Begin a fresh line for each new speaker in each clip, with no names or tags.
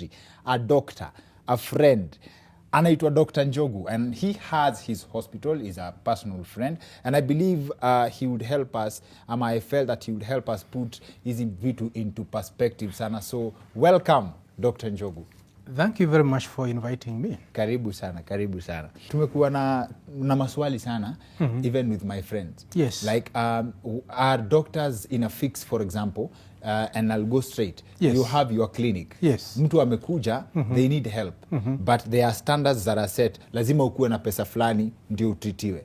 industry, a doctor, a friend, anaitwa Dr. Njogu, and he has his hospital, is a personal friend, and I believe he would help us, I felt that he would help us put hizi vitu into perspective sana. So welcome Dr. Njogu.
Thank you very much for inviting me.
Karibu sana, karibu sana. Tumekuwa na maswali sana, even with my friends.
Yes.
Like, are doctors in a fix, for example, and I'll go straight.
Yes.
You have your clinic.
Yes.
Mtu amekuja, they need help. But there are standards that are set. Lazima ukuwe na pesa fulani ndio utritiwe.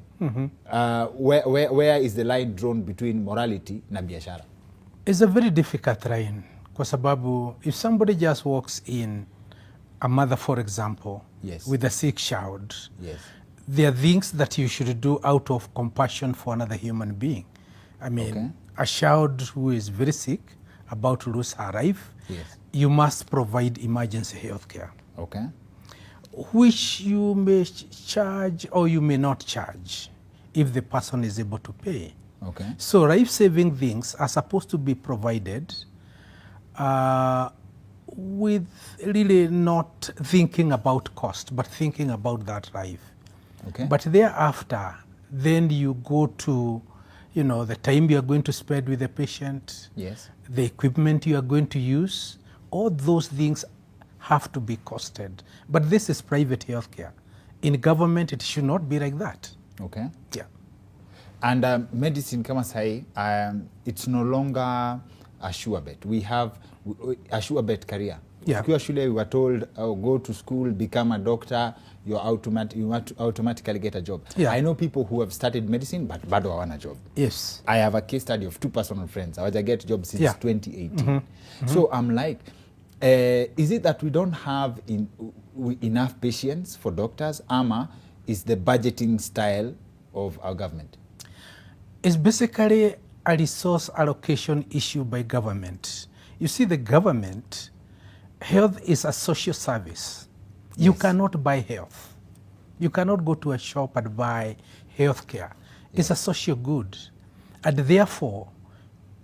Where is the line drawn between morality na biashara?
It's a very difficult line. Kwa sababu, if somebody just walks in, a mother, for example,
yes,
with a sick child,
yes,
there are things that you should do out of compassion for another human being. I mean,
okay,
a child who is very sick, about to lose her life,
yes,
you must provide emergency health care.
Okay.
Which you may charge or you may not charge if the person is able to pay.
Okay.
So life-saving things are supposed to be provided with really not thinking about cost, but thinking about that life.
Okay.
But thereafter, then you go to, you know, the time you are going to spend with the patient,
yes,
the equipment you are going to use, all those things have to be costed. But this is private healthcare. In government, it should not be like that.
Okay.
Yeah.
And medicine kama sahi, it's no longer a sure bet. We have a sure bet career.
Yeah.
Ukiwa shule, we were told, go to school, become a doctor, you automatically get a job.
Yeah.
I know people who have studied medicine, but bado hawana job.
Yes.
I have a case study of 2 personal friends. I get jobs since
Yeah.
2018. So I'm like, is it that we don't have enough patients for doctors? Ama is the budgeting style of our government?
It's basically a resource allocation issue by government. You see, the government, health is a social service. You
Yes.
cannot buy health. You cannot go to a shop and buy health care. It's a social good. And therefore,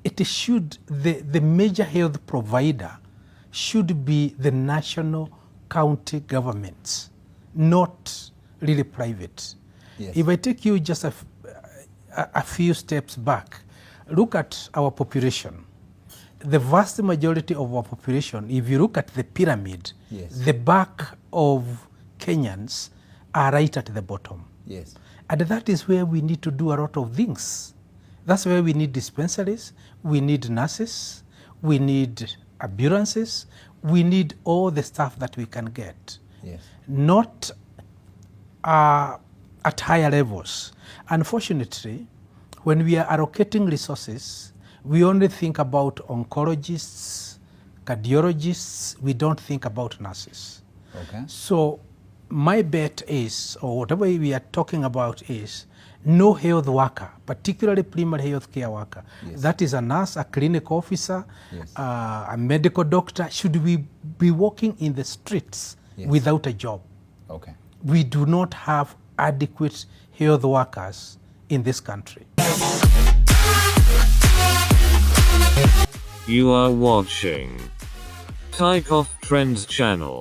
it should, the major health provider should be the national county governments, not really private.
Yes.
If I take you just a few steps back, look at our population. The vast majority of our population, if you look at the pyramid,
yes,
the back of Kenyans are right at the bottom.
yes,
And that is where we need to do a lot of things. That's where we need dispensaries, we need nurses, we need ambulances, we need all the stuff that we can get.
yes,
Not at higher levels. Unfortunately, when we are allocating resources, we only think about oncologists, cardiologists, we don't think about nurses.
okay,
So my bet is, or whatever we are talking about is, no health worker, particularly primary health care worker,
yes,
that is a nurse, a clinic officer,
yes,
a medical doctor, should we be walking in the streets
yes,
without a job.
okay.
We do not have adequate health workers in this country.
You are watching Type of Trends channel.